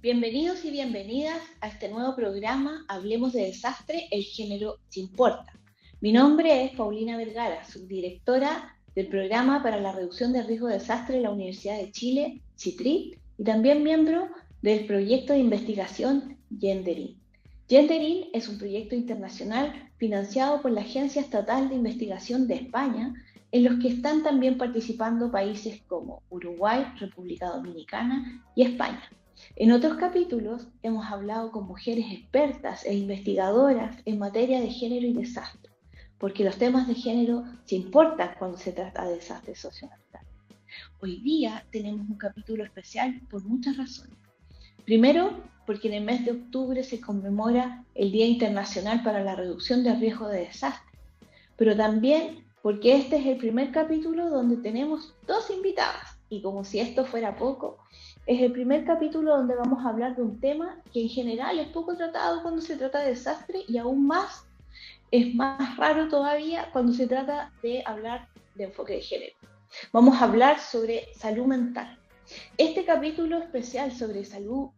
Bienvenidos y bienvenidas a este nuevo programa Hablemos de Desastre, el género se importa. Mi nombre es Paulina Vergara, subdirectora del Programa para la Reducción de Riesgo de Desastre de la Universidad de Chile, CITRI, y también miembro del proyecto de investigación Genderin. Genderin es un proyecto internacional financiado por la Agencia Estatal de Investigación de España, en los que están también participando países como Uruguay, República Dominicana y España. En otros capítulos hemos hablado con mujeres expertas e investigadoras en materia de género y desastre, porque los temas de género se importan cuando se trata de desastres socioambientales. Hoy día tenemos un capítulo especial por muchas razones. Primero, porque en el mes de octubre se conmemora el Día Internacional para la Reducción del Riesgo de Desastre, pero también porque este es el primer capítulo donde tenemos dos invitadas, y como si esto fuera poco, es el primer capítulo donde vamos a hablar de un tema que en general es poco tratado cuando se trata de desastre y aún más es más raro todavía cuando se trata de hablar de enfoque de género. Vamos a hablar sobre salud mental. Este capítulo especial sobre salud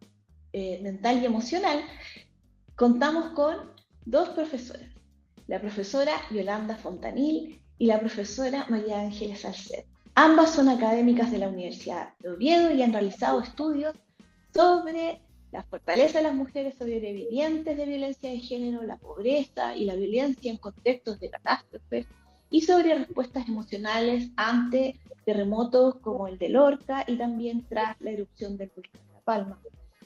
mental y emocional contamos con dos profesoras, la profesora Yolanda Fontanil y la profesora María Ángeles Salcedo. Ambas son académicas de la Universidad de Oviedo y han realizado estudios sobre la fortaleza de las mujeres sobrevivientes de violencia de género, la pobreza y la violencia en contextos de catástrofes y sobre respuestas emocionales ante terremotos como el de Lorca y también tras la erupción del volcán La Palma.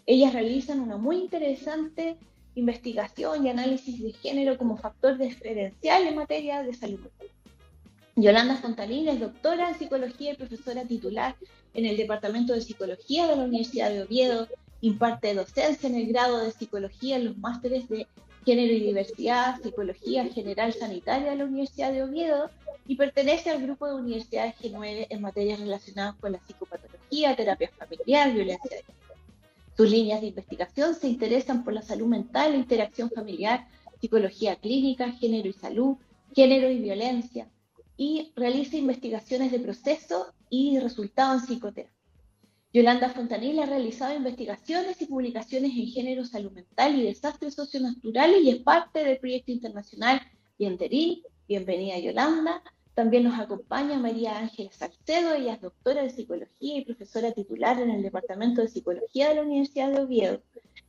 Ellas realizan una muy interesante investigación y análisis de género como factor diferencial en materia de salud mental. Yolanda Fontanil es doctora en psicología y profesora titular en el Departamento de Psicología de la Universidad de Oviedo, imparte docencia en el grado de psicología en los másteres de género y diversidad, psicología general sanitaria de la Universidad de Oviedo y pertenece al grupo de universidades G9 en materias relacionadas con la psicopatología, terapia familiar, violencia de género. Sus líneas de investigación se interesan por la salud mental, la interacción familiar, psicología clínica, género y salud, género y violencia, y realiza investigaciones de proceso y resultado en psicoterapia. Yolanda Fontanil ha realizado investigaciones y publicaciones en género, salud mental y desastres socionaturales y es parte del proyecto internacional Genderin. Bienvenida, Yolanda. También nos acompaña María Ángeles Salcedo, ella es doctora de psicología y profesora titular en el Departamento de Psicología de la Universidad de Oviedo.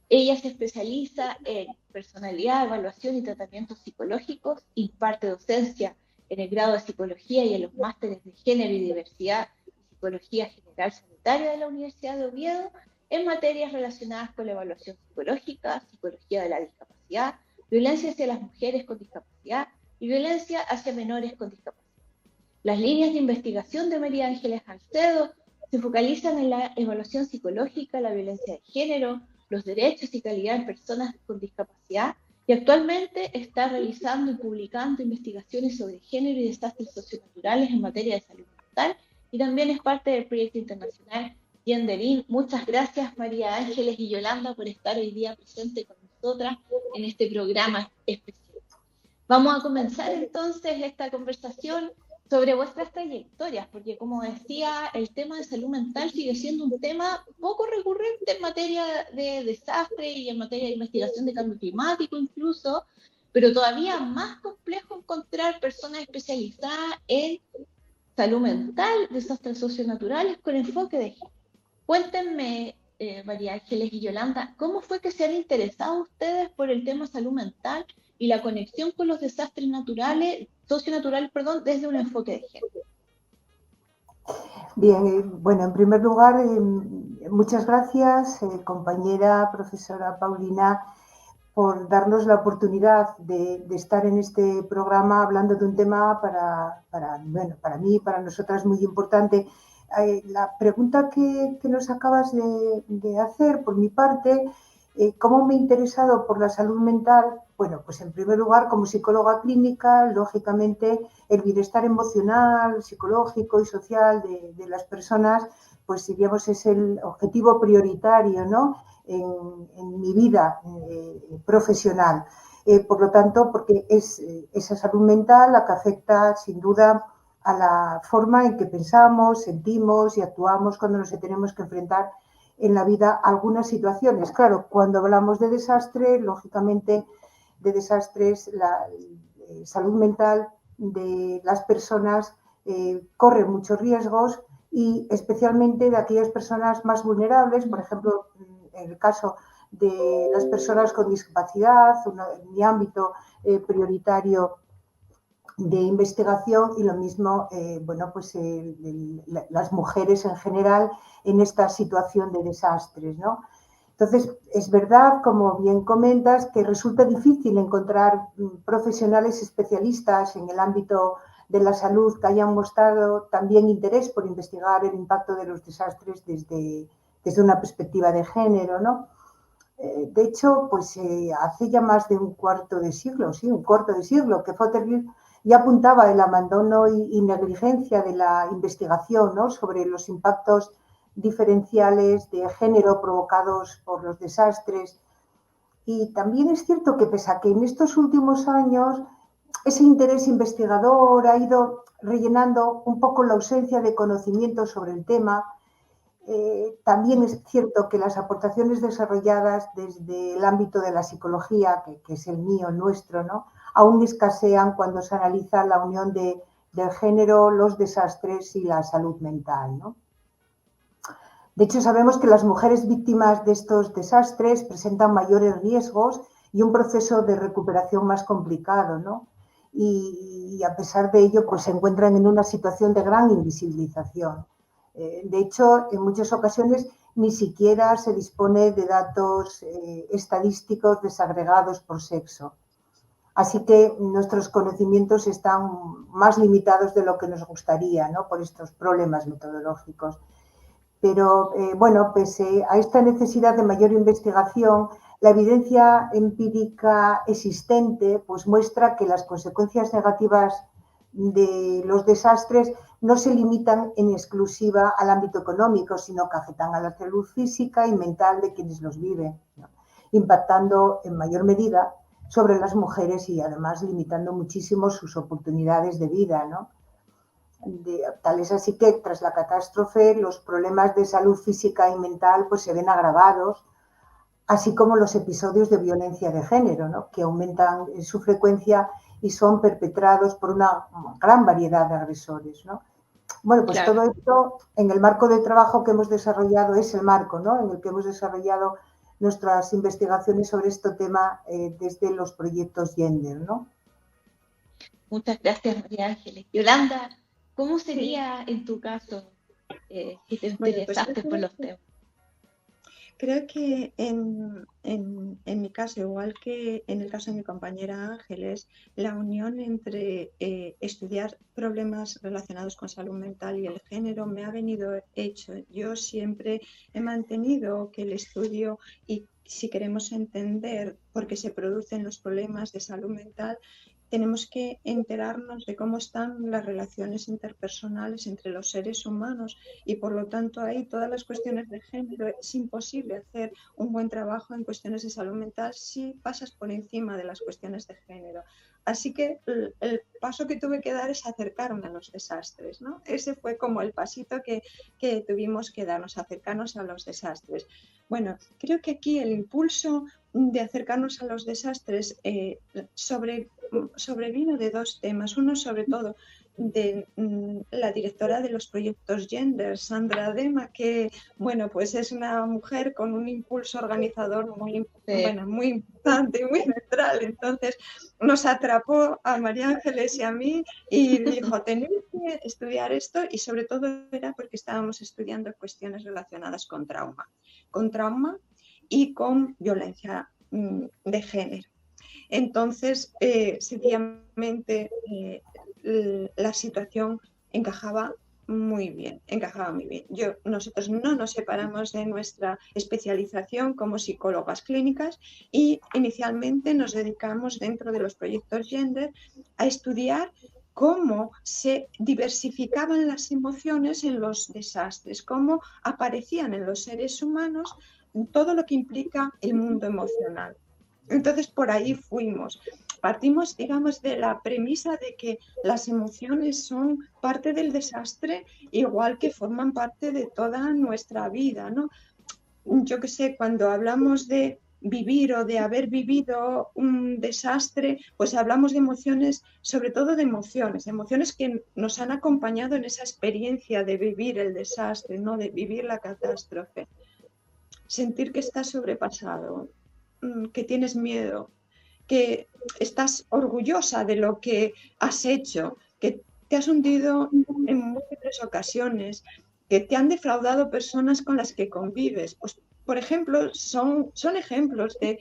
Ella se especializa en personalidad, evaluación y tratamientos psicológicos, imparte docencia en el grado de psicología y en los másteres de género y diversidad y psicología general sanitaria de la Universidad de Oviedo en materias relacionadas con la evaluación psicológica, psicología de la discapacidad, violencia hacia las mujeres con discapacidad y violencia hacia menores con discapacidad. Las líneas de investigación de María Ángeles Salcedo se focalizan en la evaluación psicológica, la violencia de género, los derechos y calidad de personas con discapacidad y actualmente está realizando y publicando investigaciones sobre género y desastres socionaturales en materia de salud mental y también es parte del proyecto internacional Genderin. Muchas gracias María Ángeles y Yolanda por estar hoy día presente con nosotras en este programa especial. Vamos a comenzar entonces esta conversación sobre vuestras trayectorias, porque como decía, el tema de salud mental sigue siendo un tema poco recurrente en materia de desastre y en materia de investigación de cambio climático incluso, pero todavía más complejo encontrar personas especializadas en salud mental, desastres socionaturales con enfoque de género. Cuéntenme, María Ángeles y Yolanda, ¿cómo fue que se han interesado ustedes por el tema salud mental y la conexión con los desastres naturales, socionaturales, perdón, desde un enfoque de género? Bien, bueno, en primer lugar, muchas gracias, compañera, profesora Paulina, por darnos la oportunidad de estar en este programa hablando de un tema para mí, para nosotras muy importante. La pregunta que nos acabas de hacer, por mi parte, ¿cómo me he interesado por la salud mental? Bueno, pues en primer lugar, como psicóloga clínica, lógicamente, el bienestar emocional, psicológico y social de las personas, pues diríamos es el objetivo prioritario, ¿no?, en mi vida profesional. Por lo tanto, porque es esa salud mental la que afecta sin duda a la forma en que pensamos, sentimos y actuamos cuando nos tenemos que enfrentar en la vida algunas situaciones. Claro, cuando hablamos de desastre, lógicamente de desastres, la salud mental de las personas corre muchos riesgos y especialmente de aquellas personas más vulnerables, por ejemplo, en el caso de las personas con discapacidad, en mi ámbito prioritario de investigación y lo mismo, bueno, pues las mujeres en general en esta situación de desastres, ¿no? Entonces, es verdad, como bien comentas, que resulta difícil encontrar profesionales especialistas en el ámbito de la salud que hayan mostrado también interés por investigar el impacto de los desastres desde una perspectiva de género, ¿no? De hecho, pues hace ya más de un cuarto de siglo, que Fothergill ya apuntaba el abandono y negligencia de la investigación, ¿no?, sobre los impactos diferenciales de género provocados por los desastres. Y también es cierto que pese a que en estos últimos años ese interés investigador ha ido rellenando un poco la ausencia de conocimiento sobre el tema, también es cierto que las aportaciones desarrolladas desde el ámbito de la psicología, que es el mío, el nuestro, ¿no?, aún escasean cuando se analiza la unión del género, los desastres y la salud mental, ¿no? De hecho, sabemos que las mujeres víctimas de estos desastres presentan mayores riesgos y un proceso de recuperación más complicado, ¿no? Y a pesar de ello, pues se encuentran en una situación de gran invisibilización. De hecho, en muchas ocasiones ni siquiera se dispone de datos estadísticos desagregados por sexo. Así que nuestros conocimientos están más limitados de lo que nos gustaría, ¿no?, por estos problemas metodológicos. Pero, bueno, pese a esta necesidad de mayor investigación, la evidencia empírica existente pues muestra que las consecuencias negativas de los desastres no se limitan en exclusiva al ámbito económico, sino que afectan a la salud física y mental de quienes los viven, ¿no?, impactando en mayor medida sobre las mujeres y además limitando muchísimo sus oportunidades de vida, ¿no? Tal es así que tras la catástrofe los problemas de salud física y mental pues se ven agravados, así como los episodios de violencia de género, ¿no?, que aumentan en su frecuencia y son perpetrados por una gran variedad de agresores, ¿no? Bueno, pues claro, todo esto en el marco de trabajo que hemos desarrollado es el marco, ¿no?, en el que hemos desarrollado nuestras investigaciones sobre este tema desde los proyectos Gender, ¿no? Muchas gracias, María Ángeles. Yolanda, ¿cómo sería en tu caso si te interesaste por los temas? Creo que en mi caso, igual que en el caso de mi compañera Ángeles, la unión entre estudiar problemas relacionados con salud mental y el género me ha venido hecho. Yo siempre he mantenido que el estudio, y si queremos entender por qué se producen los problemas de salud mental, tenemos que enterarnos de cómo están las relaciones interpersonales entre los seres humanos y por lo tanto ahí todas las cuestiones de género es imposible hacer un buen trabajo en cuestiones de salud mental si pasas por encima de las cuestiones de género. Así que el paso que tuve que dar es acercarme a los desastres, ¿no? Ese fue como el pasito que tuvimos que darnos, acercarnos a los desastres. Bueno, creo que aquí el impulso de acercarnos a los desastres sobrevino de dos temas. Uno, sobre todo, de la directora de los proyectos Gender, Sandra Dema, que, bueno, pues es una mujer con un impulso organizador muy, bueno, muy importante, muy central. Entonces, nos atrapó a María Ángeles y a mí y dijo, tenéis que estudiar esto, y sobre todo era porque estábamos estudiando cuestiones relacionadas con trauma y con violencia de género. Entonces, sencillamente, la situación encajaba muy bien. Nosotros no nos separamos de nuestra especialización como psicólogas clínicas y inicialmente nos dedicamos dentro de los proyectos Gender a estudiar cómo se diversificaban las emociones en los desastres, cómo aparecían en los seres humanos todo lo que implica el mundo emocional. Entonces, por ahí fuimos. Partimos, digamos, de la premisa de que las emociones son parte del desastre, igual que forman parte de toda nuestra vida, ¿no? yo qué sé, cuando hablamos de vivir o de haber vivido un desastre, pues hablamos de emociones, sobre todo de emociones que nos han acompañado en esa experiencia de vivir el desastre, ¿no? De vivir la catástrofe. Sentir que estás sobrepasado, que tienes miedo, que estás orgullosa de lo que has hecho, que te has hundido en múltiples ocasiones, que te han defraudado personas con las que convives. Pues, por ejemplo, son ejemplos de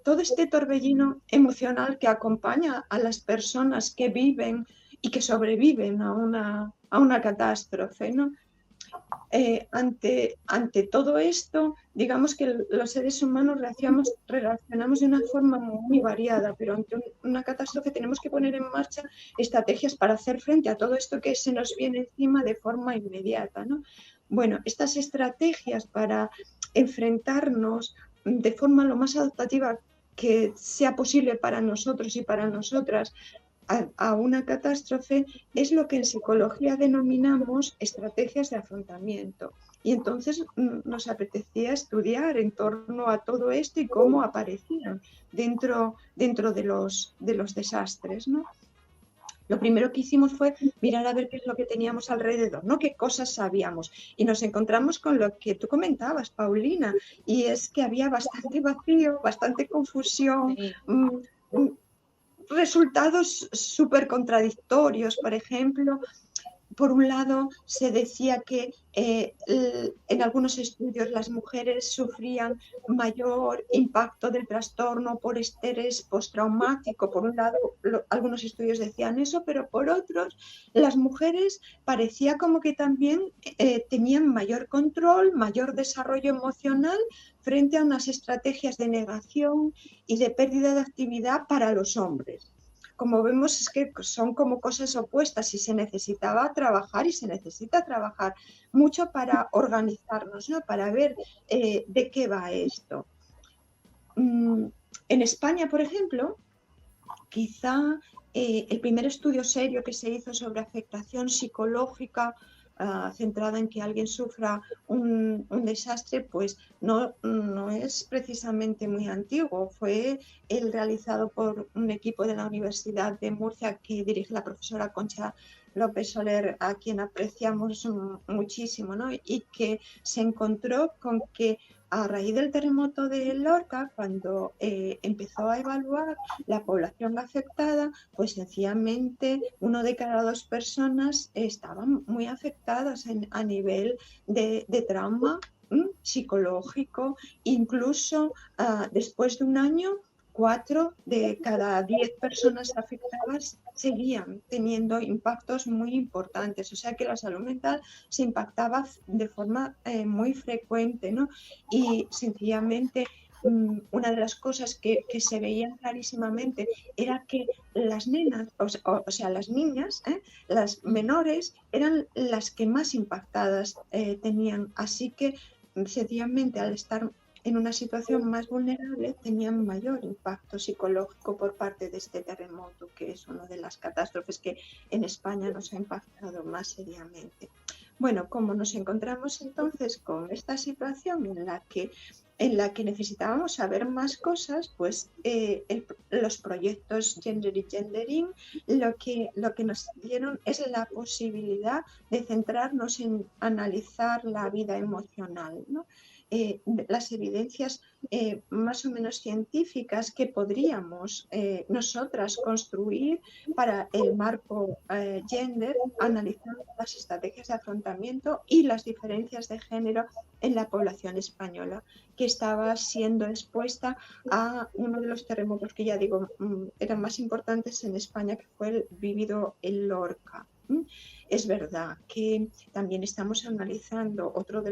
todo este torbellino emocional que acompaña a las personas que viven y que sobreviven a una catástrofe, ¿no? Ante todo esto, digamos que los seres humanos reaccionamos de una forma muy variada, pero ante una catástrofe tenemos que poner en marcha estrategias para hacer frente a todo esto que se nos viene encima de forma inmediata, ¿no? Bueno, estas estrategias para enfrentarnos de forma lo más adaptativa que sea posible para nosotros y para nosotras a una catástrofe es lo que en psicología denominamos estrategias de afrontamiento. Y entonces nos apetecía estudiar en torno a todo esto y cómo aparecían dentro de los desastres, ¿no? Lo primero que hicimos fue mirar a ver qué es lo que teníamos alrededor, ¿no? Qué cosas sabíamos. Y nos encontramos con lo que tú comentabas, Paulina, y es que había bastante vacío, bastante confusión, Sí. Resultados súper contradictorios. Por ejemplo, por un lado se decía que en algunos estudios las mujeres sufrían mayor impacto del trastorno por estrés postraumático. Por un lado, algunos estudios decían eso, pero por otros, las mujeres parecía como que también tenían mayor control, mayor desarrollo emocional frente a unas estrategias de negación y de pérdida de actividad para los hombres. Como vemos, es que son como cosas opuestas y se necesitaba trabajar y se necesita trabajar mucho para organizarnos, ¿no? Para ver de qué va esto. En España, por ejemplo, quizá el primer estudio serio que se hizo sobre afectación psicológica centrada en que alguien sufra un desastre, pues no es precisamente muy antiguo. Fue el realizado por un equipo de la Universidad de Murcia que dirige la profesora Concha López Soler, a quien apreciamos muchísimo, ¿no? Y que se encontró con que a raíz del terremoto de Lorca, cuando empezó a evaluar la población afectada, pues sencillamente 1 de cada 2 personas estaban muy afectadas a nivel de trauma psicológico. Incluso después de un año, 4 de cada 10 personas afectadas seguían teniendo impactos muy importantes. O sea que la salud mental se impactaba de forma muy frecuente, ¿no? Y sencillamente una de las cosas que se veían clarísimamente era que las nenas, o sea, las niñas, las menores, eran las que más impactadas tenían. Así que sencillamente al estar en una situación más vulnerable tenían mayor impacto psicológico por parte de este terremoto, que es una de las catástrofes que en España nos ha impactado más seriamente. Bueno, como nos encontramos entonces con esta situación en la que necesitábamos saber más cosas, pues los proyectos Gender y Gendering lo que nos dieron es la posibilidad de centrarnos en analizar la vida emocional, ¿no? Las evidencias más o menos científicas que podríamos nosotras construir para el marco gender, analizando las estrategias de afrontamiento y las diferencias de género en la población española, que estaba siendo expuesta a uno de los terremotos que ya digo eran más importantes en España, que fue el vivido en Lorca. Es verdad que también estamos analizando otro de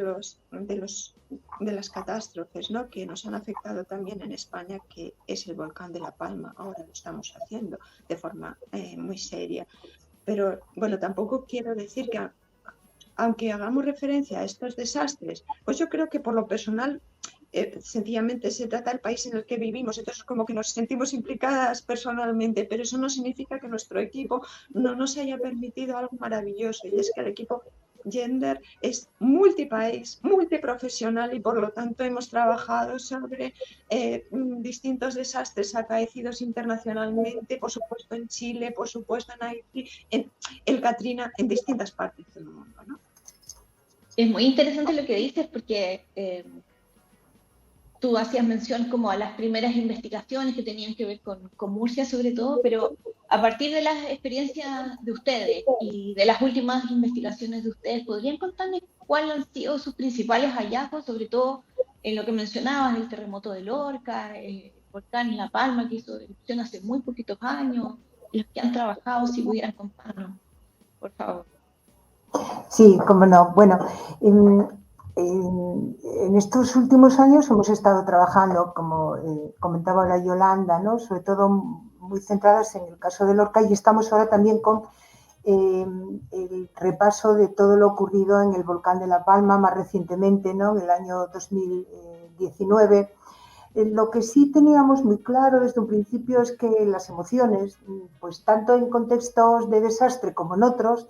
las catástrofes, ¿no?, que nos han afectado también en España, que es el volcán de La Palma. Ahora lo estamos haciendo de forma muy seria. Pero bueno, tampoco quiero decir que aunque hagamos referencia a estos desastres, pues yo creo que por lo personal sencillamente se trata del país en el que vivimos, entonces como que nos sentimos implicadas personalmente, pero eso no significa que nuestro equipo no nos haya permitido algo maravilloso, y es que el equipo Gender es multipaís, multiprofesional y por lo tanto hemos trabajado sobre distintos desastres acaecidos internacionalmente, por supuesto en Chile, por supuesto en Haití, en el Katrina, en distintas partes del mundo, ¿no? Es muy interesante lo que dices porque tú hacías mención como a las primeras investigaciones que tenían que ver con Murcia sobre todo, pero a partir de las experiencias de ustedes y de las últimas investigaciones de ustedes, ¿podrían contarme cuáles han sido sus principales hallazgos, sobre todo en lo que mencionabas, el terremoto de Lorca, el volcán en La Palma que hizo erupción hace muy poquitos años, los que han trabajado, si pudieran contarnos, por favor? Sí, cómo no. Bueno, en estos últimos años hemos estado trabajando, como comentaba la Yolanda, ¿no? Sobre todo muy centradas en el caso de Lorca, y estamos ahora también con el repaso de todo lo ocurrido en el volcán de La Palma más recientemente, ¿no? En el año 2019. Lo que sí teníamos muy claro desde un principio es que las emociones, pues tanto en contextos de desastre como en otros,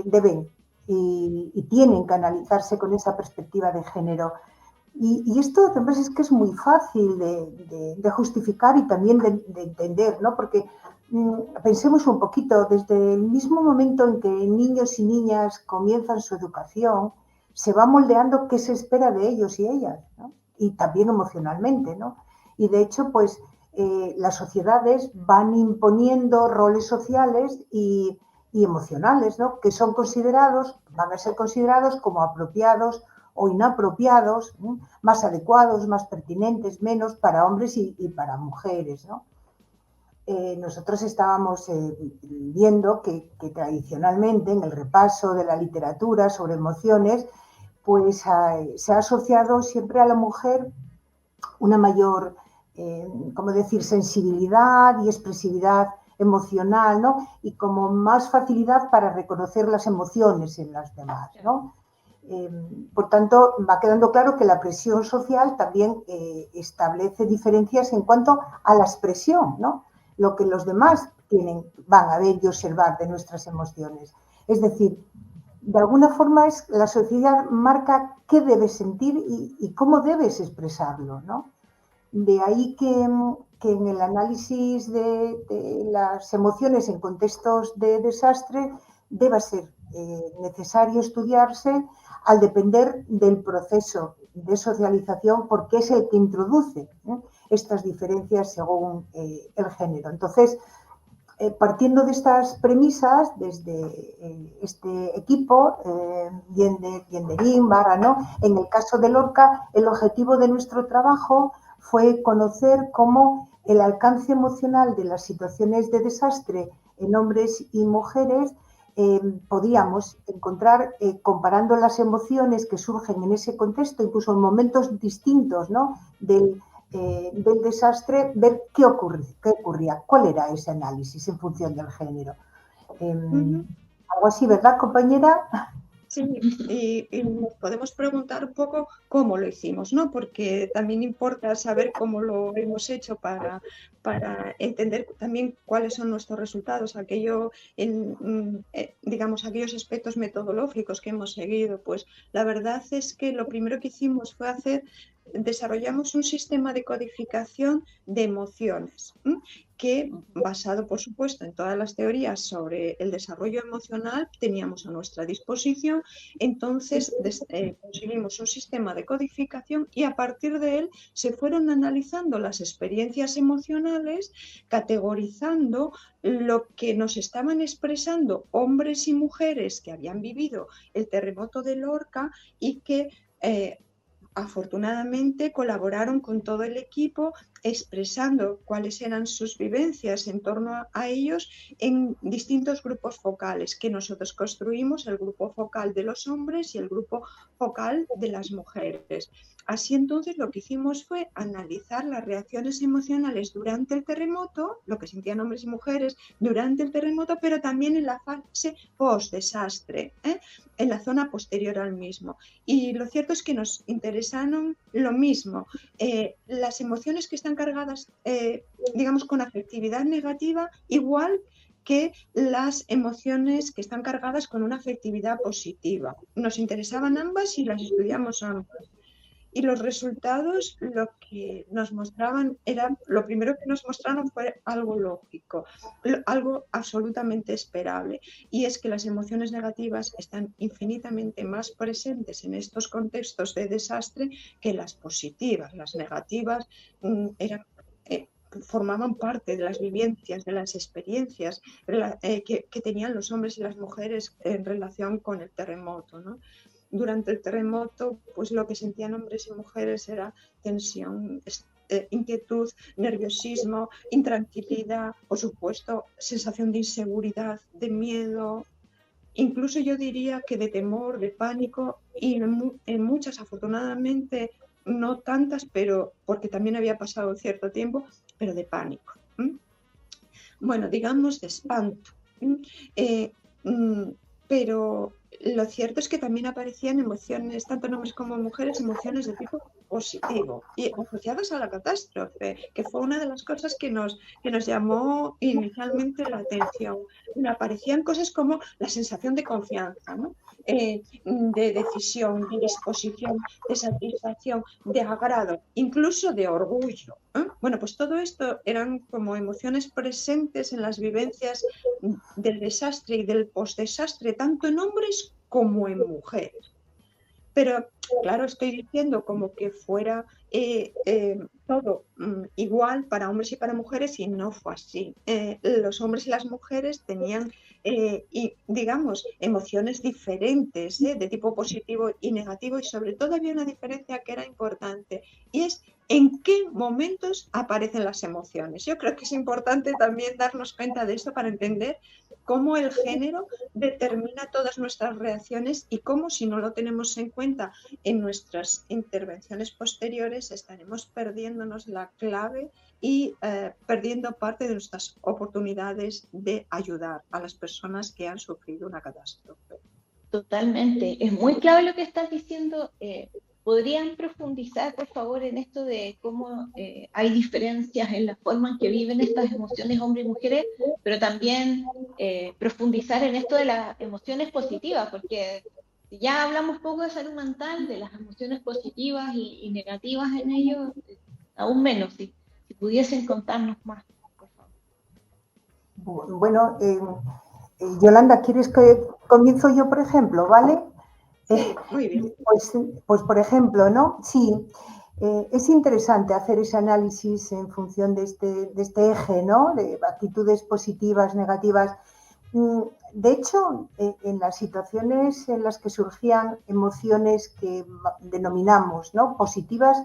deben y tienen que analizarse con esa perspectiva de género. Y esto además es que es muy fácil de justificar y también de entender, ¿no? Porque pensemos un poquito, desde el mismo momento en que niños y niñas comienzan su educación, se va moldeando qué se espera de ellos y ellas, ¿no? Y también emocionalmente, ¿no? Y de hecho, pues las sociedades van imponiendo roles sociales y emocionales, ¿no? Que son considerados, van a ser considerados como apropiados o inapropiados, ¿no? Más adecuados, más pertinentes, menos para hombres y para mujeres, ¿no? Nosotros estábamos viendo que tradicionalmente en el repaso de la literatura sobre emociones, pues se ha asociado siempre a la mujer una mayor, ¿cómo decir?, sensibilidad y expresividad emocional, ¿no? Y como más facilidad para reconocer las emociones en las demás, ¿no? Por tanto, va quedando claro que la presión social también establece diferencias en cuanto a la expresión, ¿no? Lo que los demás van a ver y observar de nuestras emociones. Es decir, de alguna forma la sociedad marca qué debes sentir y cómo debes expresarlo, ¿no? De ahí que en el análisis de las emociones en contextos de desastre deba ser necesario estudiarse al depender del proceso de socialización, porque es el que introduce estas diferencias según el género. Entonces, partiendo de estas premisas, desde este equipo, Genderín, Barra, ¿no? En el caso de Lorca, el objetivo de nuestro trabajo fue conocer cómo el alcance emocional de las situaciones de desastre en hombres y mujeres podíamos encontrar, comparando las emociones que surgen en ese contexto, incluso en momentos distintos, ¿no? del desastre, ver qué ocurría, cuál era ese análisis en función del género. Algo así, ¿verdad, compañera? Sí, y nos podemos preguntar un poco cómo lo hicimos, ¿no? Porque también importa saber cómo lo hemos hecho para entender también cuáles son nuestros resultados, digamos, aquellos aspectos metodológicos que hemos seguido. Pues la verdad es que lo primero que hicimos fue desarrollamos un sistema de codificación de emociones, que, basado por supuesto en todas las teorías sobre el desarrollo emocional, teníamos a nuestra disposición. Entonces conseguimos un sistema de codificación y a partir de él se fueron analizando las experiencias emocionales, categorizando lo que nos estaban expresando hombres y mujeres que habían vivido el terremoto de Lorca y que afortunadamente colaboraron con todo el equipo expresando cuáles eran sus vivencias en torno a ellos en distintos grupos focales que nosotros construimos, el grupo focal de los hombres y el grupo focal de las mujeres. Así entonces lo que hicimos fue analizar las reacciones emocionales durante el terremoto, lo que sentían hombres y mujeres durante el terremoto, pero también en la fase post-desastre, en la zona posterior al mismo. Y lo cierto es que nos interesaron lo mismo, las emociones que están cargadas, digamos, con afectividad negativa, igual que las emociones que están cargadas con una afectividad positiva. Nos interesaban ambas y las estudiamos ambas. Y los resultados, lo que nos mostraban era, lo primero que nos mostraron fue algo lógico, algo absolutamente esperable, y es que las emociones negativas están infinitamente más presentes en estos contextos de desastre que las positivas. Las negativas formaban parte de las vivencias, de las experiencias que tenían los hombres y las mujeres en relación con el terremoto, ¿no? Durante el terremoto, pues lo que sentían hombres y mujeres era tensión, inquietud, nerviosismo, intranquilidad, por supuesto, sensación de inseguridad, de miedo, incluso yo diría que de temor, de pánico, y en muchas, afortunadamente, no tantas, pero porque también había pasado cierto tiempo, pero de pánico. Bueno, digamos de espanto. Pero lo cierto es que también aparecían emociones, tanto en hombres como en mujeres, emociones de tipo positivo y asociadas a la catástrofe, que fue una de las cosas que nos llamó inicialmente la atención. Aparecían cosas como la sensación de confianza, ¿no? De decisión, de disposición, de satisfacción, de agrado, incluso de orgullo. Bueno, pues todo esto eran como emociones presentes en las vivencias del desastre y del postdesastre, tanto en hombres como en mujeres. Pero, claro, estoy diciendo como que fuera todo igual para hombres y para mujeres, y no fue así. Los hombres y las mujeres tenían, digamos, emociones diferentes, de tipo positivo y negativo, y sobre todo había una diferencia que era importante, y es en qué momentos aparecen las emociones. Yo creo que es importante también darnos cuenta de esto para entender cómo el género determina todas nuestras reacciones y cómo, si no lo tenemos en cuenta en nuestras intervenciones posteriores, estaremos perdiéndonos la clave y perdiendo parte de nuestras oportunidades de ayudar a las personas que han sufrido una catástrofe. Totalmente. Es muy clave lo que estás diciendo. ¿Podrían profundizar, por favor, en esto de cómo hay diferencias en la forma en que viven estas emociones hombres y mujeres, pero también profundizar en esto de las emociones positivas? Porque ya hablamos poco de salud mental, de las emociones positivas y negativas en ello, aún menos, si pudiesen contarnos más, por favor. Bueno, Yolanda, ¿quieres que comienzo yo, por ejemplo, vale? Sí, muy bien. Pues por ejemplo, ¿no? Sí, es interesante hacer ese análisis en función de este eje, ¿no? De actitudes positivas, negativas. De hecho, en las situaciones en las que surgían emociones que denominamos, ¿no?, positivas,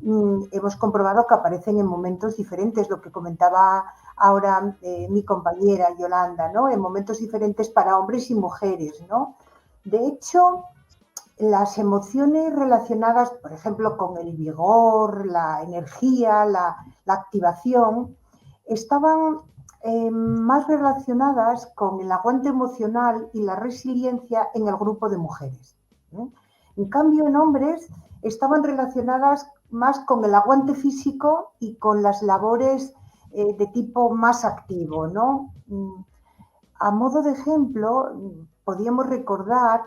hemos comprobado que aparecen en momentos diferentes, lo que comentaba ahora mi compañera Yolanda, ¿no?, en momentos diferentes para hombres y mujeres, ¿no? De hecho, las emociones relacionadas, por ejemplo, con el vigor, la energía, la activación, estaban más relacionadas con el aguante emocional y la resiliencia en el grupo de mujeres. En cambio, en hombres estaban relacionadas más con el aguante físico y con las labores de tipo más activo, ¿no? A modo de ejemplo, podíamos recordar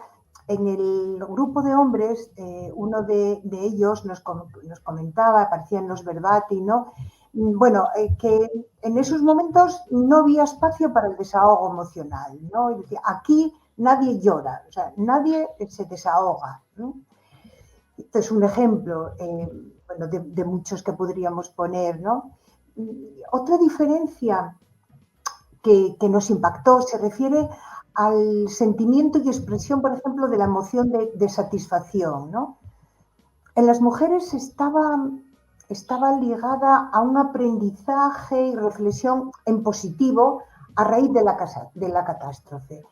en el grupo de hombres, uno de ellos nos comentaba, aparecía en los verbati, ¿no? Bueno, que en esos momentos no había espacio para el desahogo emocional, ¿no? Es decir, aquí nadie llora, o sea, nadie se desahoga, ¿no? Este es un ejemplo, bueno, de muchos que podríamos poner, ¿no? Otra diferencia que nos impactó se refiere al sentimiento y expresión, por ejemplo, de la emoción de satisfacción, ¿no? En las mujeres estaba ligada a un aprendizaje y reflexión en positivo a raíz de la catástrofe.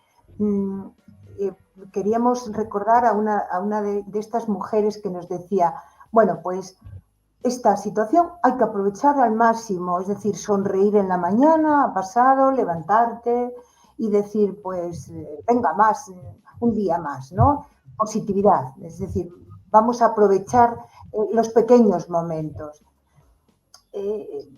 Queríamos recordar a una de estas mujeres que nos decía, bueno, pues esta situación hay que aprovechar al máximo, es decir, sonreír en la mañana, ha pasado, levantarte y decir, pues, venga, más, un día más, ¿no? Positividad, es decir, vamos a aprovechar los pequeños momentos.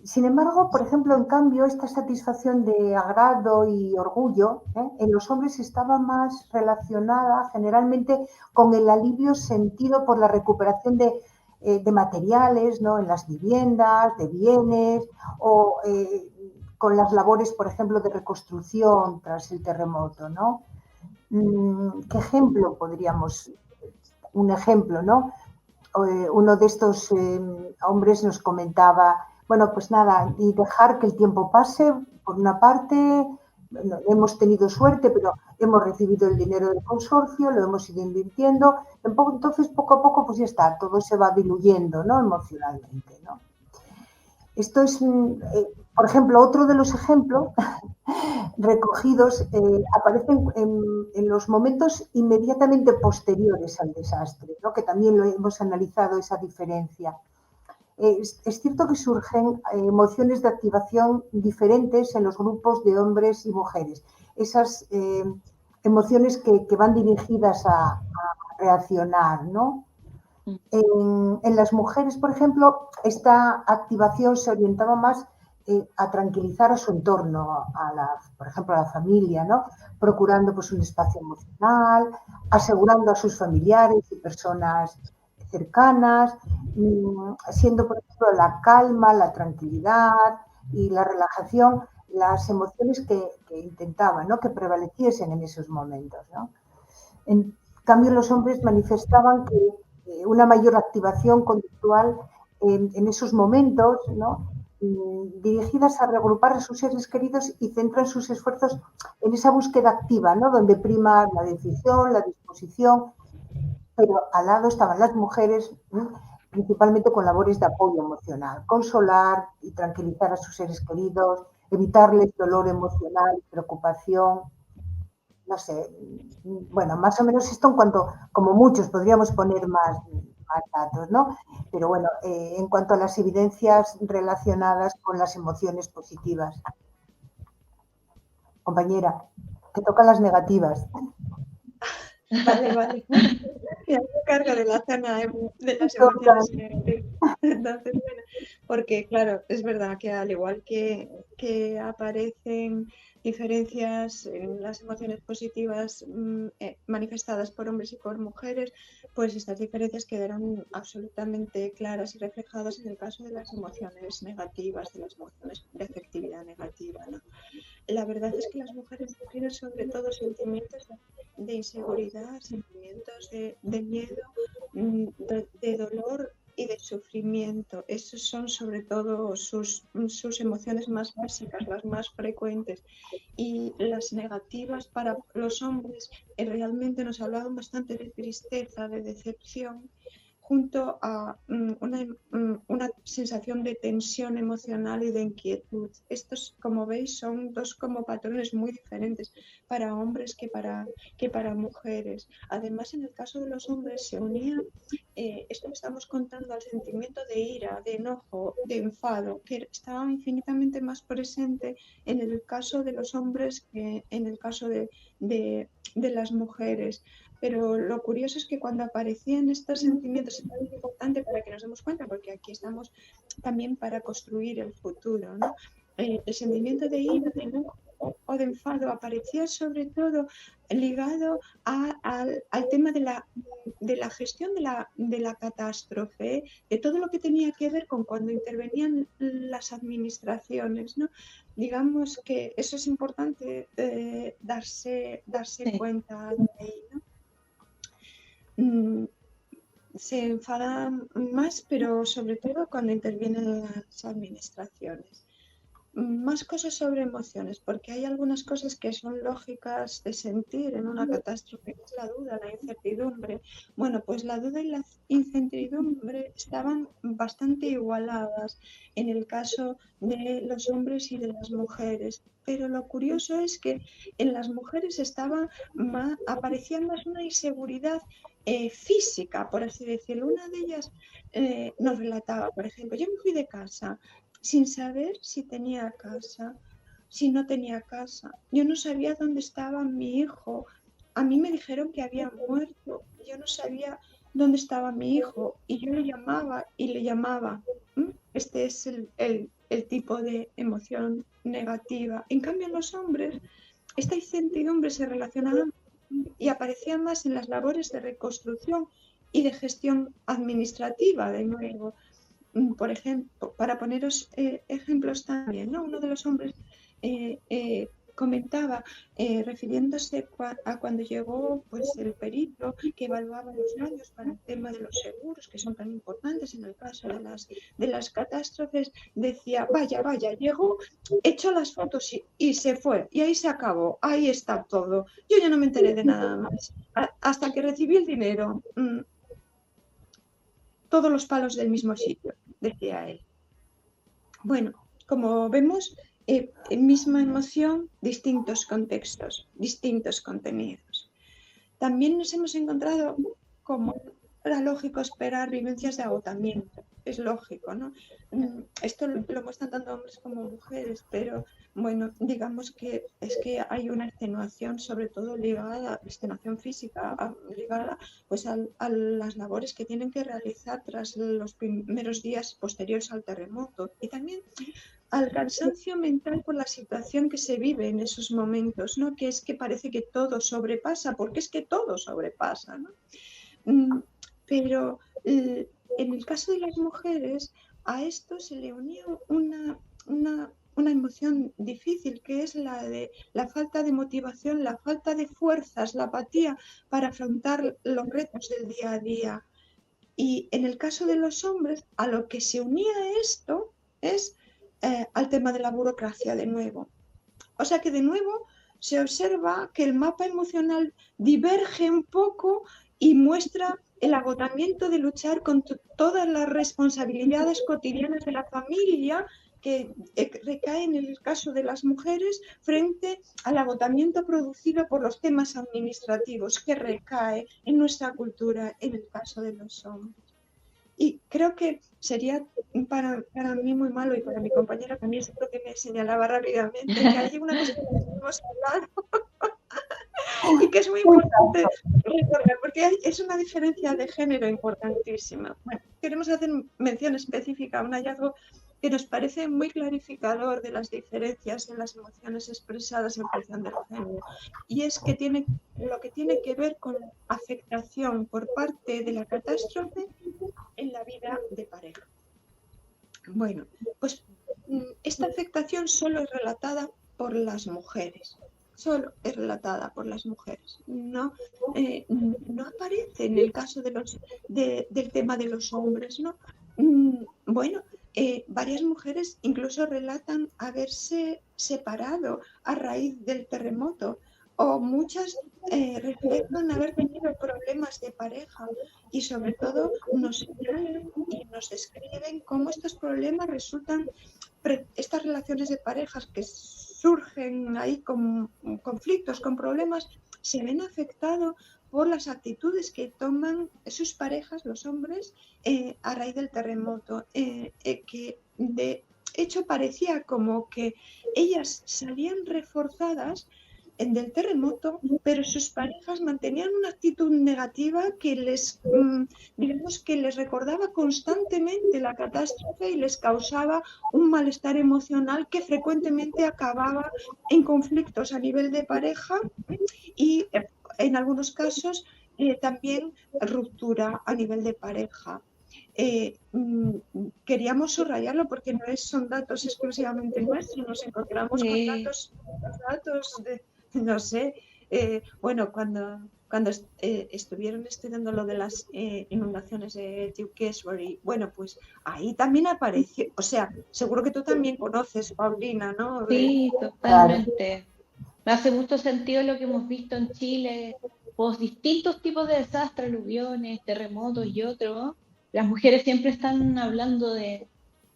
Sin embargo, por ejemplo, en cambio, esta satisfacción de agrado y orgullo en los hombres estaba más relacionada generalmente con el alivio sentido por la recuperación de materiales, ¿no? En las viviendas, de bienes o con las labores, por ejemplo, de reconstrucción tras el terremoto, ¿no? ¿Qué ejemplo podríamos? Un ejemplo, ¿no? Uno de estos hombres nos comentaba, bueno, pues nada, y dejar que el tiempo pase, por una parte, hemos tenido suerte, pero hemos recibido el dinero del consorcio, lo hemos ido invirtiendo, entonces poco a poco pues ya está, todo se va diluyendo, ¿no? Emocionalmente, ¿no? Esto es, por ejemplo, otro de los ejemplos recogidos aparecen en los momentos inmediatamente posteriores al desastre, ¿no? Que también lo hemos analizado esa diferencia. Es cierto que surgen emociones de activación diferentes en los grupos de hombres y mujeres. Esas emociones que van dirigidas a reaccionar, ¿no? En las mujeres, por ejemplo, esta activación se orientaba más a tranquilizar a su entorno, por ejemplo, a la familia, ¿no? Procurando pues, un espacio emocional, asegurando a sus familiares y personas cercanas, siendo, por ejemplo, la calma, la tranquilidad y la relajación las emociones que intentaban, ¿no? Que prevaleciesen en esos momentos, ¿no? En cambio, los hombres manifestaban que una mayor activación conductual en esos momentos, ¿no? Dirigidas a reagrupar a sus seres queridos y centran sus esfuerzos en esa búsqueda activa, ¿no? Donde prima la decisión, la disposición, pero al lado estaban las mujeres, principalmente con labores de apoyo emocional, consolar y tranquilizar a sus seres queridos, evitarles dolor emocional, preocupación. No sé, bueno, más o menos esto en cuanto, como muchos, podríamos poner más datos, ¿no? Pero bueno, en cuanto a las evidencias relacionadas con las emociones positivas. Compañera, te tocan las negativas. Vale. Me hago cargo de la zona de las emociones negativas. Entonces, bueno, porque claro, es verdad que al igual que aparecen diferencias en las emociones positivas manifestadas por hombres y por mujeres, pues estas diferencias quedarán absolutamente claras y reflejadas en el caso de las emociones negativas, de las emociones de afectividad negativa, ¿no? La verdad es que las mujeres tienen sobre todo sentimientos de inseguridad, sentimientos de miedo, de dolor y de sufrimiento. Esos son sobre todo sus emociones más básicas, las más frecuentes. Y las negativas para los hombres realmente nos hablaban bastante de tristeza, de decepción, junto a una sensación de tensión emocional y de inquietud. Estos, como veis, son dos como patrones muy diferentes para hombres que para mujeres. Además, en el caso de los hombres se unía esto que estamos contando al sentimiento de ira, de enojo, de enfado, que estaba infinitamente más presente en el caso de los hombres que en el caso de las mujeres. Pero lo curioso es que cuando aparecían estos sentimientos, es muy importante para que nos demos cuenta, porque aquí estamos también para construir el futuro, ¿no? El sentimiento de ira, de enojo o de enfado aparecía sobre todo ligado al tema de la gestión de la catástrofe, de todo lo que tenía que ver con cuando intervenían las administraciones, ¿no? Digamos que eso es importante darse cuenta de ahí, ¿no? Se enfadan más, pero sobre todo cuando intervienen las administraciones. Más cosas sobre emociones, porque hay algunas cosas que son lógicas de sentir en una catástrofe, que es la duda, la incertidumbre. Bueno, pues la duda y la incertidumbre estaban bastante igualadas en el caso de los hombres y de las mujeres. Pero lo curioso es que en las mujeres aparecía más una inseguridad física, por así decirlo. Una de ellas nos relataba, por ejemplo, yo me fui de casa sin saber si tenía casa, si no tenía casa. Yo no sabía dónde estaba mi hijo. A mí me dijeron que había muerto. Yo no sabía dónde estaba mi hijo y yo le llamaba y le llamaba. este es el tipo de emoción negativa. En cambio, en los hombres, esta incertidumbre se relacionaba y aparecía más en las labores de reconstrucción y de gestión administrativa, de nuevo. Por ejemplo, para poneros ejemplos también, ¿no? Uno de los hombres comentaba, refiriéndose a cuando llegó pues, el perito que evaluaba los daños para el tema de los seguros, que son tan importantes en el caso de las catástrofes, decía, vaya, llegó, echó las fotos y se fue, y ahí se acabó, ahí está todo. Yo ya no me enteré de nada más, hasta que recibí el dinero. Todos los palos del mismo sitio, decía él. Bueno, como vemos, misma emoción, distintos contextos, distintos contenidos. También nos hemos encontrado, como era lógico esperar, vivencias de agotamiento. Es lógico, ¿no? Esto lo muestran tanto hombres como mujeres, pero bueno, digamos que es que hay una extenuación, sobre todo ligada, extenuación física, ligada pues a las labores que tienen que realizar tras los primeros días posteriores al terremoto, y también al cansancio mental por la situación que se vive en esos momentos, ¿no? Que es que parece que todo sobrepasa, porque es que todo sobrepasa, ¿no? Pero en el caso de las mujeres, a esto se le unía una emoción difícil, que es la de la falta de motivación, la falta de fuerzas, la apatía para afrontar los retos del día a día. Y en el caso de los hombres, a lo que se unía esto es al tema de la burocracia de nuevo. O sea que de nuevo se observa que el mapa emocional diverge un poco y muestra el agotamiento de luchar con todas las responsabilidades cotidianas de la familia que recae en el caso de las mujeres frente al agotamiento producido por los temas administrativos que recae en nuestra cultura en el caso de los hombres. Y creo que sería para mí muy malo, y para mi compañera también seguro que me señalaba rápidamente, que hay una cosa que hemos hablado y que es muy importante recordar, porque es una diferencia de género importantísima. Bueno, queremos hacer mención específica a un hallazgo que nos parece muy clarificador de las diferencias en las emociones expresadas en función del género, y es que lo que tiene que ver con la afectación por parte de la catástrofe en la vida de pareja. Bueno, pues esta afectación solo es relatada por las mujeres. Solo es relatada por las mujeres. No aparece en el caso del tema de los hombres, ¿no? Bueno, varias mujeres incluso relatan haberse separado a raíz del terremoto, o muchas reflejan haber tenido problemas de pareja, y sobre todo nos señalan y nos describen cómo estos problemas resultan, estas relaciones de parejas que surgen ahí con conflictos, con problemas, se ven afectados por las actitudes que toman sus parejas, los hombres, a raíz del terremoto, que de hecho parecía como que ellas salían reforzadas del terremoto, pero sus parejas mantenían una actitud negativa que digamos que les recordaba constantemente la catástrofe y les causaba un malestar emocional que frecuentemente acababa en conflictos a nivel de pareja y en algunos casos también ruptura a nivel de pareja. Queríamos subrayarlo porque no son datos exclusivamente nuestros, nos encontramos con datos de, no sé, bueno, cuando estuvieron estudiando lo de las inundaciones de Tewkesbury, bueno, pues ahí también apareció, o sea, seguro que tú también conoces, Paulina, ¿no? Sí, totalmente. Me hace mucho sentido lo que hemos visto en Chile, pues distintos tipos de desastres, aluviones, terremotos y otros. Las mujeres siempre están hablando de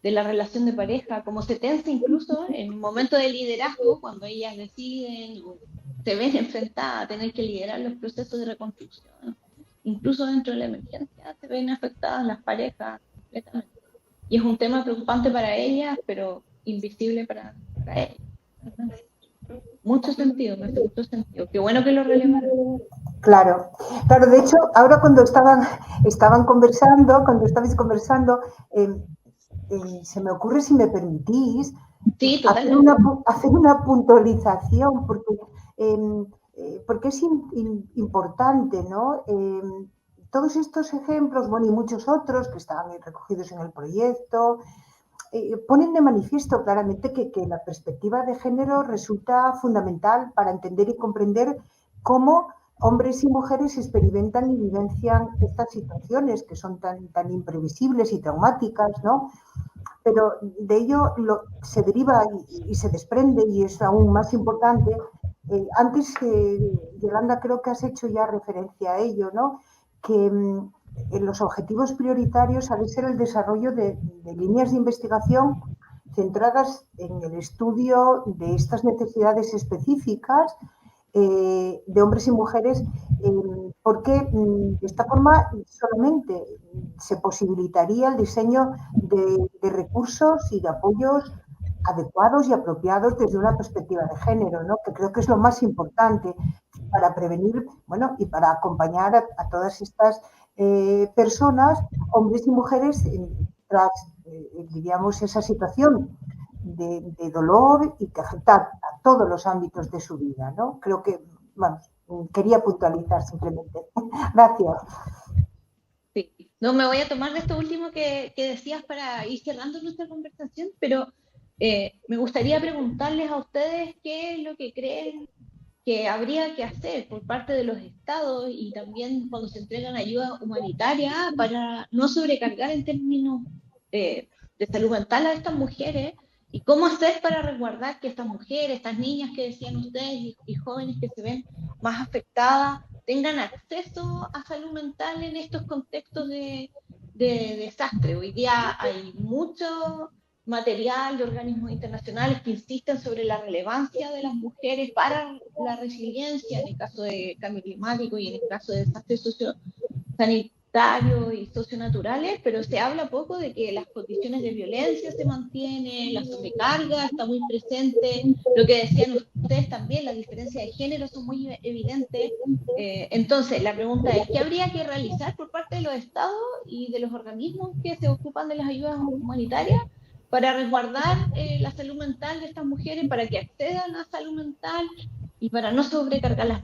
la relación de pareja, como se tensa incluso en un momento de liderazgo, cuando ellas deciden o se ven enfrentadas a tener que liderar los procesos de reconstrucción. Incluso dentro de la emergencia se ven afectadas las parejas completamente. Y es un tema preocupante para ellas, pero invisible para ellas. Mucho sentido, me hace mucho sentido. Qué bueno que lo relevaron. Claro, de hecho, ahora cuando estabais conversando, se me ocurre, si me permitís, Sí, hacer una puntualización, porque es importante, ¿no? Todos estos ejemplos, bueno, y muchos otros que estaban recogidos en el proyecto, ponen de manifiesto claramente que la perspectiva de género resulta fundamental para entender y comprender cómo hombres y mujeres experimentan y vivencian estas situaciones que son tan imprevisibles y traumáticas, ¿no? Pero de ello se deriva y se desprende, y es aún más importante. Antes, Yolanda, creo que has hecho ya referencia a ello, ¿no? Que en los objetivos prioritarios ha de ser el desarrollo de líneas de investigación centradas en el estudio de estas necesidades específicas de hombres y mujeres, porque de esta forma solamente se posibilitaría el diseño de recursos y de apoyos adecuados y apropiados desde una perspectiva de género, ¿no? Que creo que es lo más importante para prevenir, bueno, y para acompañar a todas estas personas, hombres y mujeres, tras, diríamos, esa situación de dolor y que afecta a todos los ámbitos de su vida, ¿no? Creo que, vamos, quería puntualizar simplemente. Gracias. Sí. No me voy a tomar de esto último que decías para ir cerrando nuestra conversación, pero me gustaría preguntarles a ustedes qué es lo que creen que habría que hacer por parte de los estados y también cuando se entregan ayuda humanitaria para no sobrecargar en términos de salud mental a estas mujeres y cómo hacer para resguardar que estas mujeres, estas niñas que decían ustedes y jóvenes que se ven más afectadas tengan acceso a salud mental en estos contextos de desastre. Hoy día hay mucho material de organismos internacionales que insisten sobre la relevancia de las mujeres para la resiliencia en el caso de cambio climático y en el caso de desastres sociosanitarios y socionaturales, pero se habla poco de que las condiciones de violencia se mantienen, la sobrecarga está muy presente, lo que decían ustedes también, las diferencias de género son muy evidentes. Entonces, la pregunta es, ¿qué habría que realizar por parte de los estados y de los organismos que se ocupan de las ayudas humanitarias para resguardar la salud mental de estas mujeres, para que accedan a salud mental y para no sobrecargarlas?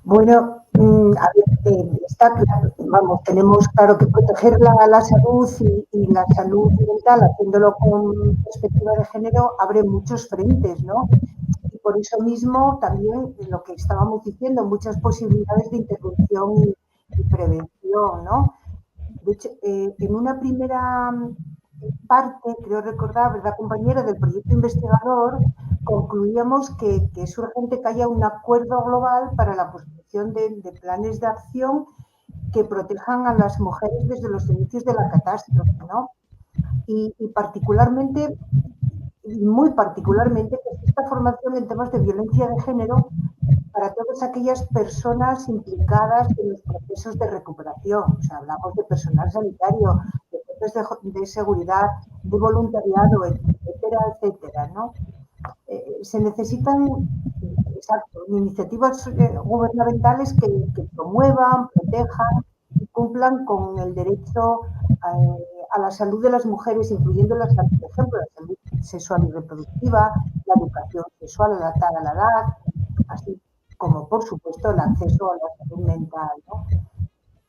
Bueno, a ver, está claro, vamos, tenemos claro que proteger la salud y la salud mental, haciéndolo con perspectiva de género, abre muchos frentes, ¿no? Y por eso mismo también lo que estábamos diciendo, muchas posibilidades de intervención y prevención, ¿no? De hecho, en una primera parte, creo recordar, ¿verdad, compañera?, del proyecto investigador, concluíamos que es urgente que haya un acuerdo global para la construcción de planes de acción que protejan a las mujeres desde los inicios de la catástrofe, ¿no? Y particularmente, muy particularmente, que esta formación en temas de violencia de género para todas aquellas personas implicadas en los procesos de recuperación. O sea, hablamos de personal sanitario, de fuerzas de seguridad, de voluntariado, etcétera, etcétera, ¿no? Se necesitan, exacto, iniciativas gubernamentales que promuevan, protejan y cumplan con el derecho a la salud de las mujeres, incluyendo, por ejemplo, la salud sexual y reproductiva, la educación sexual adaptada a la edad, así como, por supuesto, el acceso a la salud mental, ¿no?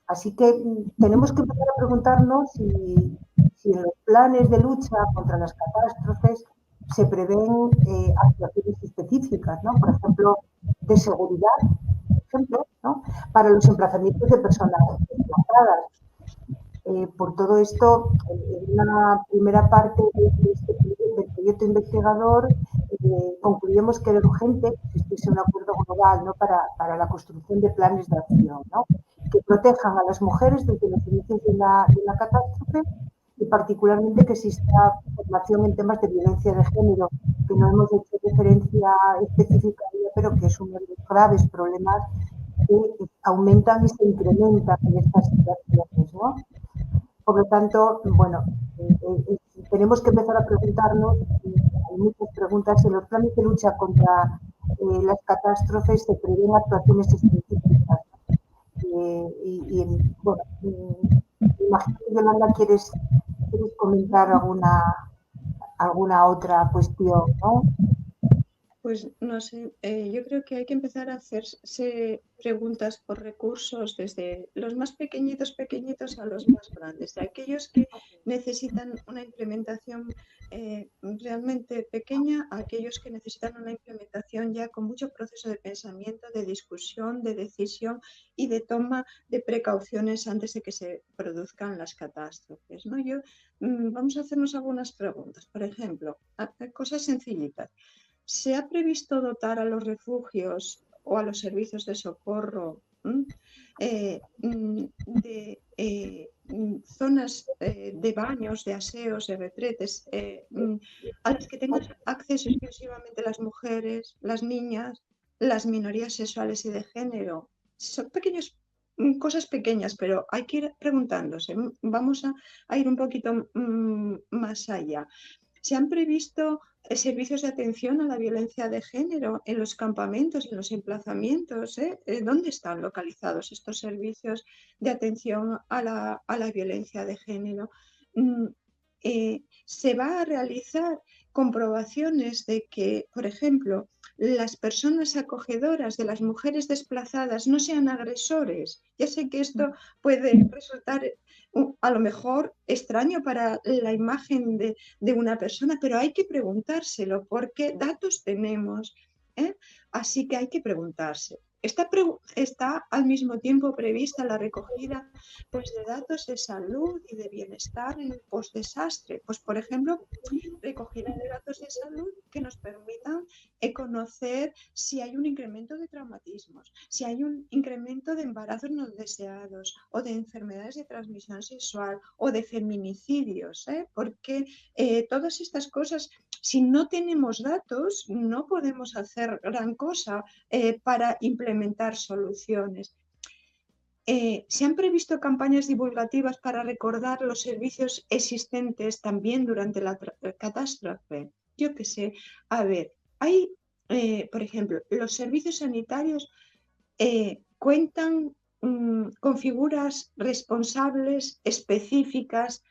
Así que tenemos que empezar a preguntarnos si en los planes de lucha contra las catástrofes se prevén actuaciones específicas, ¿no? Por ejemplo, de seguridad, por ejemplo, ¿no?, para los emplazamientos de personas desplazadas. Por todo esto, en una primera parte del proyecto investigador, concluimos que era urgente que existiese un acuerdo global, ¿no?, para la construcción de planes de acción, ¿no?, que protejan a las mujeres desde los inicios de la catástrofe y particularmente que exista formación en temas de violencia de género, que no hemos hecho referencia específica a ella, pero que es uno de los graves problemas que aumentan y se incrementan en estas situaciones, ¿no? Por lo tanto, bueno, tenemos que empezar a preguntarnos, hay muchas preguntas, si en los planes de lucha contra las catástrofes se prevén actuaciones específicas. Bueno, imagino que Yolanda quieres comentar alguna otra cuestión, ¿no? Pues no sé, yo creo que hay que empezar a hacerse preguntas por recursos desde los más pequeñitos a los más grandes, de aquellos que necesitan una implementación realmente pequeña a aquellos que necesitan una implementación ya con mucho proceso de pensamiento, de discusión, de decisión y de toma de precauciones antes de que se produzcan las catástrofes, ¿no? Vamos a hacernos algunas preguntas, por ejemplo, cosas sencillitas. ¿Se ha previsto dotar a los refugios o a los servicios de socorro de zonas de baños, de aseos, de retretes, a las que tengan acceso exclusivamente las mujeres, las niñas, las minorías sexuales y de género? Son cosas pequeñas, pero hay que ir preguntándose. Vamos a ir un poquito más allá. Se han previsto servicios de atención a la violencia de género en los campamentos, en los emplazamientos. ¿Dónde están localizados estos servicios de atención a la violencia de género? Se va a realizar comprobaciones de que, por ejemplo, las personas acogedoras de las mujeres desplazadas no sean agresores. Ya sé que esto puede resultar a lo mejor extraño para la imagen de una persona, pero hay que preguntárselo porque datos tenemos, ¿eh? Así que hay que preguntarse. Está al mismo tiempo prevista la recogida pues, de datos de salud y de bienestar en el postdesastre. Pues, por ejemplo, recogida de datos de salud que nos permitan conocer si hay un incremento de traumatismos, si hay un incremento de embarazos no deseados o de enfermedades de transmisión sexual o de feminicidios, porque todas estas cosas, si no tenemos datos, no podemos hacer gran cosa para implementar soluciones. Se han previsto campañas divulgativas para recordar los servicios existentes también durante la catástrofe. Yo qué sé, a ver, hay, por ejemplo, los servicios sanitarios cuentan con figuras responsables, específicas,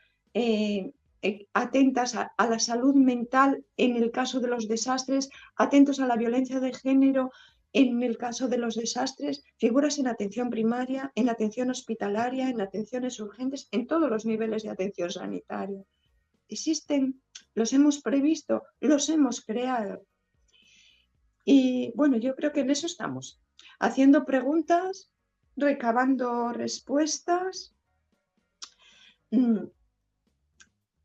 atentas a la salud mental en el caso de los desastres, atentos a la violencia de género en el caso de los desastres, figuras en atención primaria, en atención hospitalaria, en atenciones urgentes, en todos los niveles de atención sanitaria. Existen, los hemos previsto, los hemos creado. Y bueno, yo creo que en eso estamos, haciendo preguntas, recabando respuestas,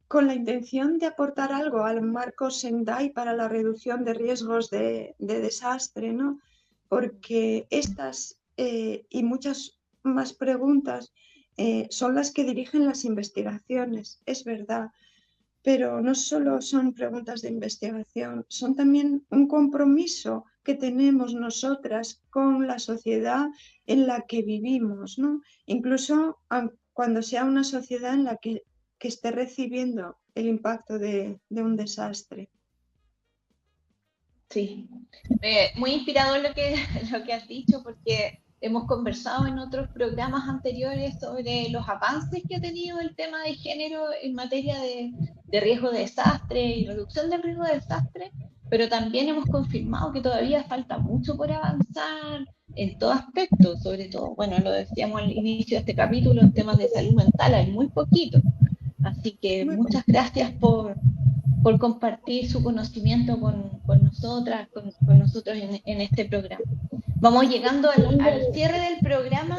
con la intención de aportar algo al marco Sendai para la reducción de riesgos de desastre, ¿no? Porque estas y muchas más preguntas son las que dirigen las investigaciones, es verdad, pero no solo son preguntas de investigación, son también un compromiso que tenemos nosotras con la sociedad en la que vivimos, ¿no? Incluso cuando sea una sociedad en la que esté recibiendo el impacto de un desastre. Sí, muy inspirador lo que has dicho, porque hemos conversado en otros programas anteriores sobre los avances que ha tenido el tema de género en materia de riesgo de desastre y reducción del riesgo de desastre, pero también hemos confirmado que todavía falta mucho por avanzar en todo aspecto, sobre todo, bueno, lo decíamos al inicio de este capítulo, en temas de salud mental hay muy poquito, así que muchas gracias por compartir su conocimiento con nosotras, con nosotros en este programa. Vamos llegando al cierre del programa.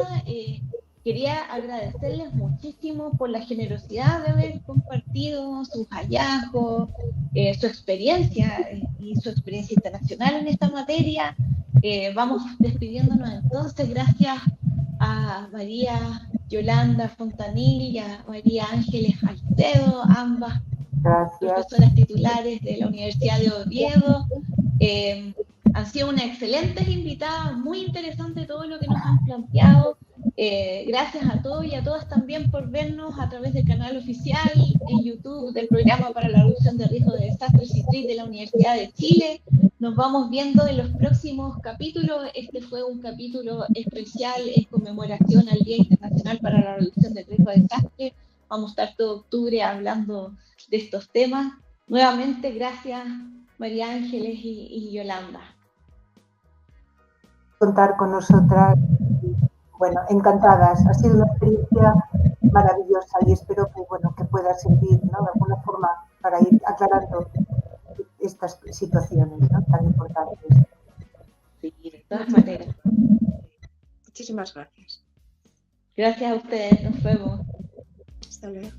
Quería agradecerles muchísimo por la generosidad de haber compartido sus hallazgos, su experiencia y su experiencia internacional en esta materia. Vamos despidiéndonos entonces. Gracias a María Yolanda Fontanil y a María Ángeles Alcedo, ambas profesoras titulares de la Universidad de Oviedo. Han sido unas excelentes invitadas, muy interesante todo lo que nos han planteado. Gracias a todos y a todas también por vernos a través del canal oficial en YouTube del Programa para la Reducción de Riesgo de Desastres CITRIS de la Universidad de Chile. Nos vamos viendo en los próximos capítulos. Este fue un capítulo especial en conmemoración al Día Internacional para la Reducción del Riesgo de Desastres. Vamos a estar todo octubre hablando de estos temas. Nuevamente, gracias María Ángeles y Yolanda. Contar con nosotras. Bueno, encantadas. Ha sido una experiencia maravillosa y espero que, bueno, que pueda servir, ¿no?, de alguna forma para ir aclarando estas situaciones, ¿no?, tan importantes. Sí, de todas maneras. Muchísimas gracias. Gracias a ustedes. Nos vemos. Hasta luego.